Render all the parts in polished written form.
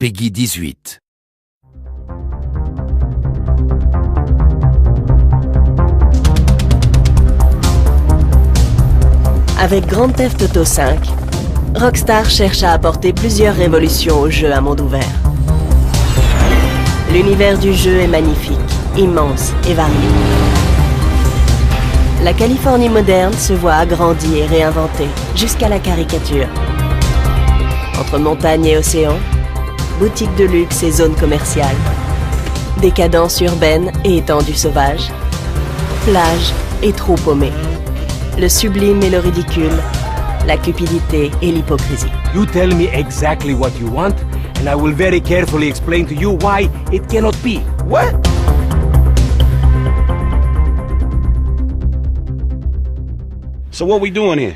Peggy 18. Avec Grand Theft Auto V, Rockstar cherche à apporter plusieurs révolutions au jeu à monde ouvert. L'univers du jeu est magnifique, immense et varié. La Californie moderne se voit agrandie et réinventée jusqu'à la caricature. Entre montagnes et océans, boutiques de luxe et zones commerciales, décadence urbaine et étendues sauvages, plages et trous paumés, le sublime et le ridicule, la cupidité et l'hypocrisie. You tell me exactly what you want, and I will very carefully explain to you why it cannot be. What? So what we doing here?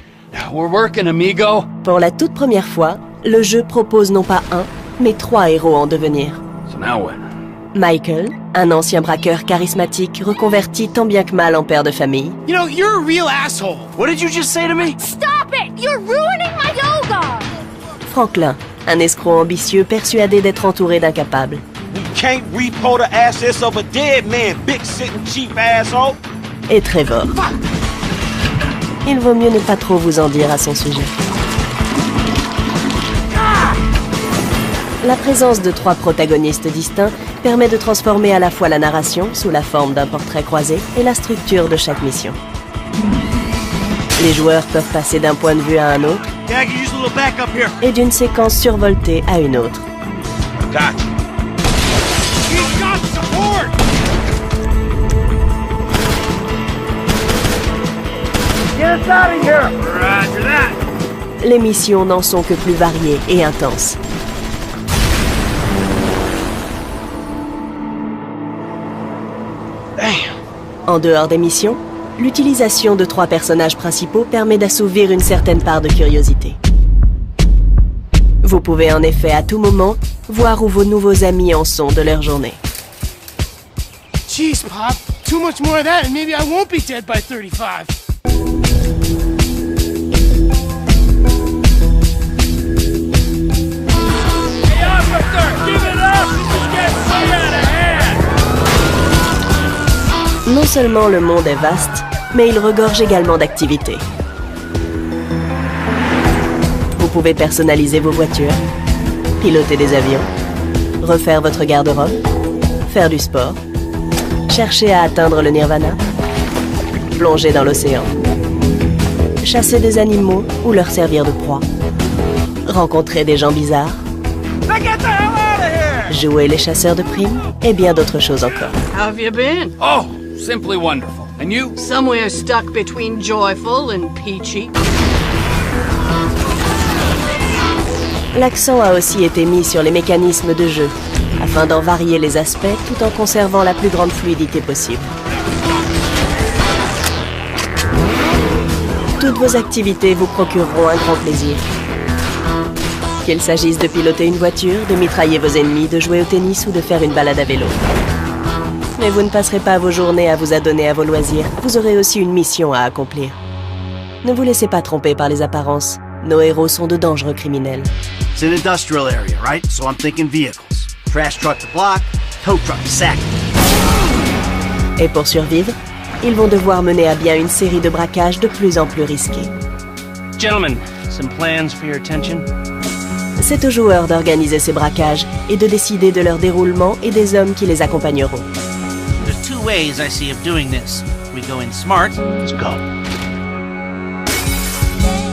We're working, amigo. Pour la toute première fois, le jeu propose non pas un, mais 3 héros en devenir. So now what? Michael, un ancien braqueur charismatique reconverti tant bien que mal en père de famille. You know, you're a real asshole. What did you just say to me? Stop it! You're ruining my yoga! Franklin, un escroc ambitieux persuadé d'être entouré d'incapables. We can't repo the assets of a dead man, big sitting cheap asshole. Et Trevor. Il vaut mieux ne pas trop vous en dire à son sujet. La présence de 3 protagonistes distincts permet de transformer à la fois la narration, sous la forme d'un portrait croisé, et la structure de chaque mission. Les joueurs peuvent passer d'un point de vue à un autre, Yeah, I can use a little backup here. et d'une séquence survoltée à une autre. Gotcha. He's got support. Get us out of here. Roger that. Les missions n'en sont que plus variées et intenses. En dehors des missions, l'utilisation de 3 personnages principaux permet d'assouvir une certaine part de curiosité. Vous pouvez en effet à tout moment voir où vos nouveaux amis en sont de leur journée. Jeez, Pop. Too much more of that and maybe I won't be dead by 35. Hey, officer, give it up! This is getting way out of hand! Non seulement le monde est vaste, mais il regorge également d'activités. Vous pouvez personnaliser vos voitures, piloter des avions, refaire votre garde-robe, faire du sport, chercher à atteindre le nirvana, plonger dans l'océan, chasser des animaux ou leur servir de proie, rencontrer des gens bizarres, jouer les chasseurs de primes et bien d'autres choses encore. How have you been? Oh, simply wonderful. And you? Somewhere stuck between joyful and peachy. L'accent a aussi été mis sur les mécanismes de jeu, afin d'en varier les aspects tout en conservant la plus grande fluidité possible. Toutes vos activités vous procureront un grand plaisir. Qu'il s'agisse de piloter une voiture, de mitrailler vos ennemis, de jouer au tennis ou de faire une balade à vélo. Mais vous ne passerez pas vos journées à vous adonner à vos loisirs, vous aurez aussi une mission à accomplir. Ne vous laissez pas tromper par les apparences, nos héros sont de dangereux criminels. It's an industrial area, right? So I'm thinking vehicles. Trash truck to block, tow truck to sack. Et pour survivre, ils vont devoir mener à bien une série de braquages de plus en plus risqués. Gentlemen, some plans for your attention? C'est aux joueurs d'organiser ces braquages et de décider de leur déroulement et des hommes qui les accompagneront. There's 2 ways I see of doing this. We go in smart, let's go.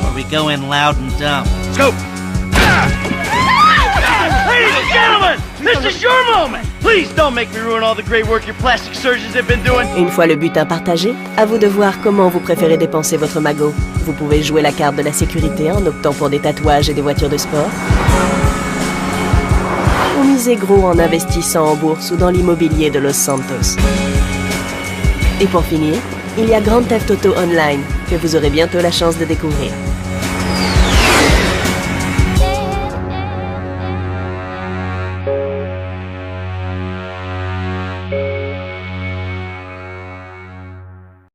Or we go in loud and dumb. Let's go! Ladies and gentlemen, this is your moment! Please don't make me ruin all the great work your plastic surgeons have been doing. Une fois le butin partagé, à vous de voir comment vous préférez dépenser votre magot. Vous pouvez jouer la carte de la sécurité en optant pour des tatouages et des voitures de sport. Ou miser gros en investissant en bourse ou dans l'immobilier de Los Santos. Et pour finir, il y a Grand Theft Auto Online, que vous aurez bientôt la chance de découvrir.